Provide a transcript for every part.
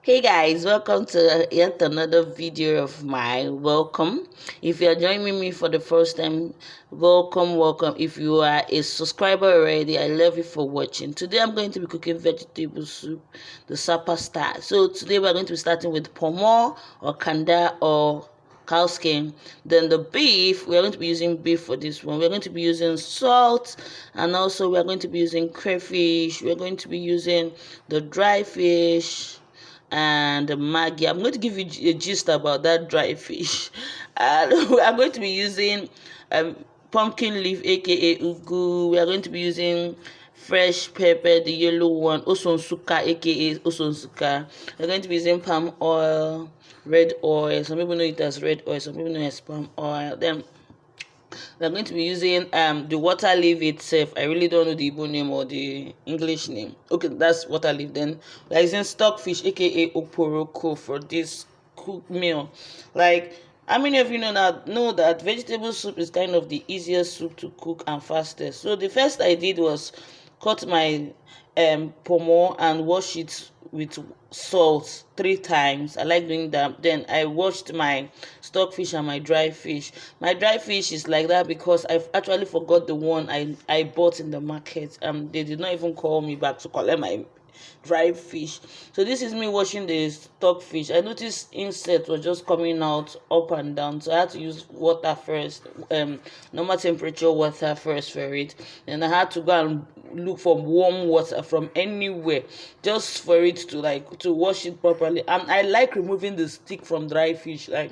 Hey guys, welcome to yet another video of mine. Welcome. If you are joining me for the first time, welcome. If you are a subscriber already, I love you for watching. Today I'm going to be cooking vegetable soup, the sapa style. So today we're going to be starting with pomo or kanda or cow skin. Then the beef, we're going to be using beef for this one. We're going to be using salt, and also we're going to be using crayfish. We're going to be using the dry fish and Maggie. I'm going to give you a gist about that dry fish. And I'm going to be using pumpkin leaf, aka ugu. We are going to be using fresh pepper, the yellow one, osonsuka, aka osonsuka. We're going to be using palm oil, red oil. Some people know it as red oil, some people know it as palm oil. Then we're going to be using the water leaf itself. I really don't know the Igbo name or the English name. Okay, that's water leaf. Then we're using stockfish, aka oporoko, for this cooked meal. Like, how many of you know that vegetable soup is kind of the easiest soup to cook and fastest? So the first I did was cut my pomo and wash it with salt 3 times. I like doing that. Then I washed my stockfish and my dry fish. My dry fish is like that because I've actually forgot the one I bought in the market. They did not even call me back to collect my dry fish. So this is me washing the stockfish. I noticed insect was just coming out up and down, so I had to use water first, normal temperature water first for it. And I had to go and look for warm water from anywhere just for it to wash it properly. And I like removing the stick from dry fish. Like,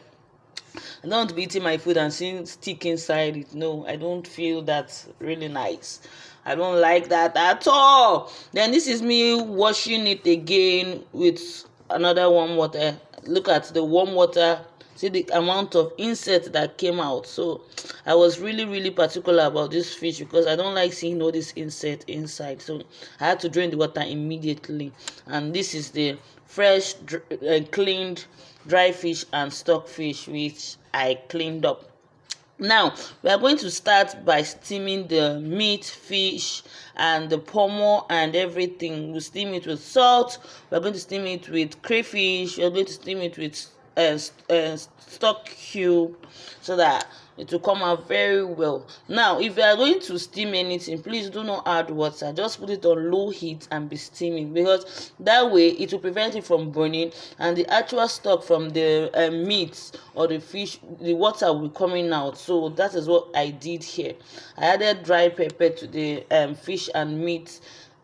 I don't want to be eating my food and seeing stick inside it. No, I don't feel that's really nice. I don't like that at all. Then this is me washing it again with another warm water. Look at the warm water. See the amount of insect that came out. So I was really particular about this fish because I don't like seeing all this insect inside. So I had to drain the water immediately. And this is the fresh cleaned dry fish and stockfish which I cleaned up. Now we are going to start by steaming the meat, fish, and the pomo and everything. We steam it with salt. We are going to steam it with crayfish. We are going to steam it with stock cube so that it will come out very well. Now if you are going to steam anything, please do not add water. Just put it on low heat and be steaming, because that way it will prevent it from burning, and the actual stock from the meat or the fish, the water will be coming out. So that is what I did here. I added dry pepper to the fish and meat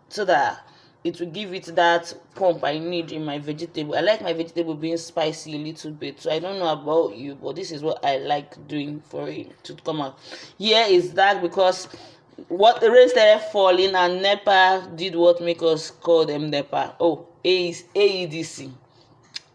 so that it will give it that pump I need in my vegetable. I like my vegetable being spicy a little bit. So I don't know about you, but this is what I like doing for it to come out. Here is dark because what the rain started falling, and NEPA did what make us call them NEPA. Oh, AEDC.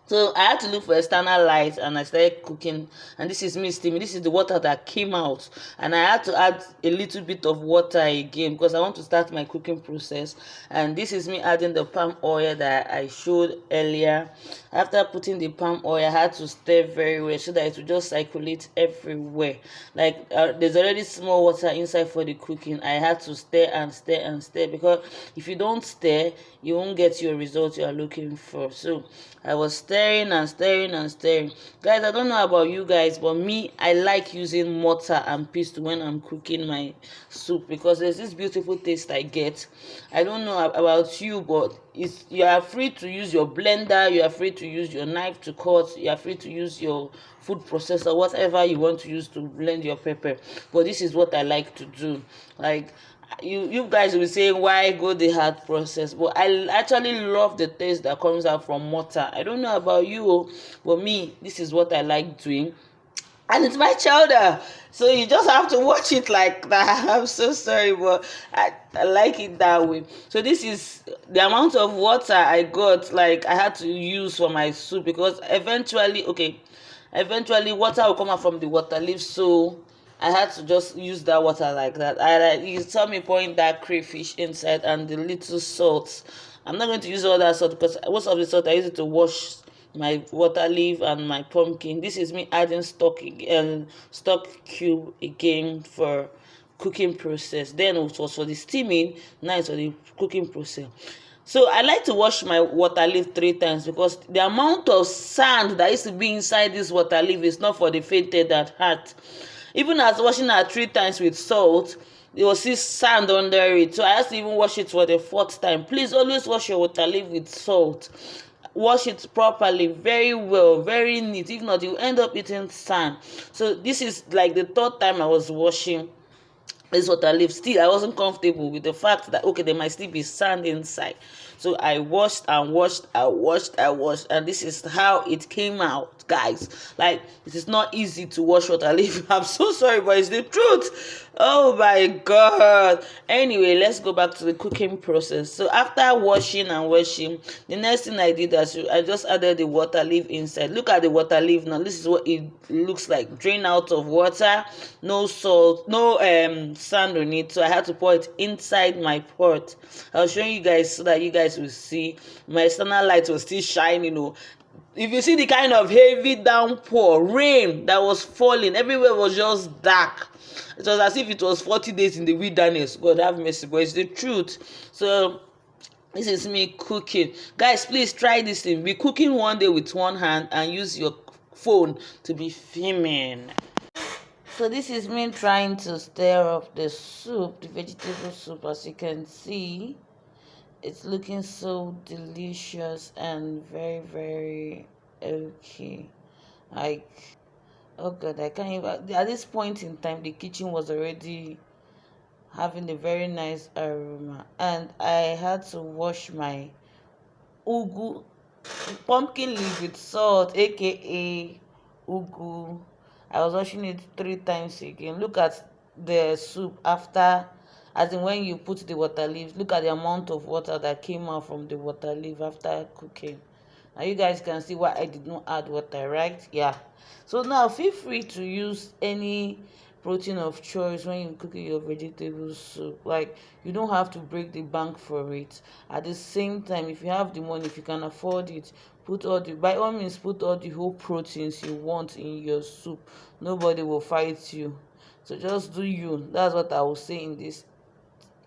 So I had to look for external light, and I started cooking. And this is me steaming. This is the water that came out, and I had to add a little bit of water again because I want to start my cooking process. And this is me adding the palm oil that I showed earlier. After putting the palm oil, I had to stir very well so that it will just circulate everywhere. Like there's already small water inside for the cooking. I had to stir and stir and stir, because if you don't stir, you won't get your result you are looking for. So I was stirring and stirring and stirring. Guys, I don't know about you guys, but me, I like using mortar and pestle when I'm cooking my soup, because there's this beautiful taste I get. I don't know about you, but you are free to use your blender, you are free to use your knife to cut, you are free to use your food processor, whatever you want to use to blend your pepper. But this is what I like to do. Like, you guys will be saying, why go the hard process? But I actually love the taste that comes out from mortar. I don't know about you, but me, this is what I like doing. And it's my chowder, so you just have to watch it like that. I'm so sorry, but I like it that way. So this is the amount of water I got, like I had to use for my soup, because eventually water will come out from the water leaf. So I had to just use that water like that. You saw me pouring that crayfish inside and the little salt. I'm not going to use all that salt because most of the salt I use it to wash my water leaf and my pumpkin. This is me adding stock cube again for cooking process. Then it was for the steaming. Now it's for the cooking process. So I like to wash my water leaf 3 times, because the amount of sand that used to be inside this water leaf is not for the fainted at heart. Even as washing her 3 times with salt, you will see sand under it. So I have to even wash it for the 4th time. Please always wash your water leaf with salt. Wash it properly, very well, very neat. If not, you end up eating sand. So this is like the 3rd time I was washing this water leaf. Still I wasn't comfortable with the fact that okay, there might still be sand inside. So I washed and washed, and this is how it came out, guys. Like, it is not easy to wash water leaf. I'm so sorry, but it's the truth. Oh my god. Anyway, let's go back to the cooking process. So after washing and washing, the next thing I did is I just added the water leaf inside. Look at the water leaf now. This is what it looks like, drain out of water, no salt, no sand on it. So I had to pour it inside my pot. I'll show you guys so that you guys will see. My external light was still shining. If you see the kind of heavy downpour, rain that was falling, everywhere was just dark. It was as if it was 40 days in the wilderness. God have mercy, but it's the truth. So this is me cooking. Guys, please try this thing. Be cooking one day with one hand and use your phone to be filming. So this is me trying to stir up the soup, the vegetable soup. As you can see, it's looking so delicious and very, very okay. Like, oh god, I can't even, at this point in time the kitchen was already having a very nice aroma, and I had to wash my ugu, pumpkin leaf with salt, aka ugu. I was washing it 3 times again. Look at the soup after, as in when you put the water leaves. Look at the amount of water that came out from the water leaf after cooking. Now you guys can see why I did not add water, right? Yeah. So now feel free to use any protein of choice when you're cooking your vegetable soup. Like, you don't have to break the bank for it. At the same time, if you have the money, if you can afford it, by all means, put all the whole proteins you want in your soup. Nobody will fight you. So just do you. That's what I will say in this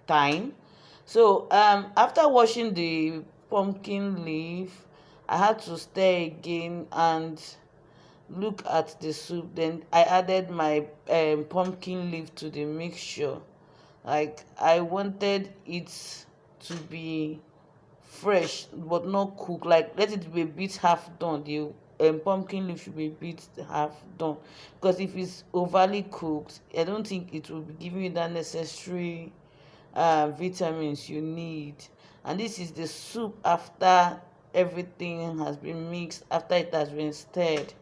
time. So after washing the pumpkin leaf, I had to stir again and look at the soup. Then I added my pumpkin leaf to the mixture. Like, I wanted it to be fresh but not cooked. Like, let it be a bit half done. The pumpkin leaf should be a bit half done, because if it's overly cooked, I don't think it will be giving you that necessary vitamins you need. And this is the soup after everything has been mixed, after it has been stirred.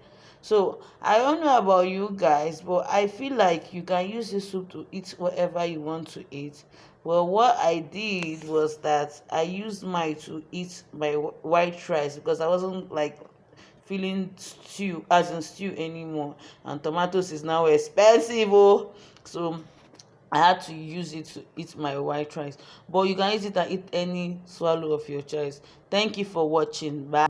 So I don't know about you guys, but I feel like you can use this soup to eat whatever you want to eat. Well, what I did was that I used mine to eat my white rice, because I wasn't like feeling stew as in stew anymore, and tomatoes is now expensive. So I had to use it to eat my white rice. But you can use it and eat any swallow of your choice. Thank you for watching. Bye.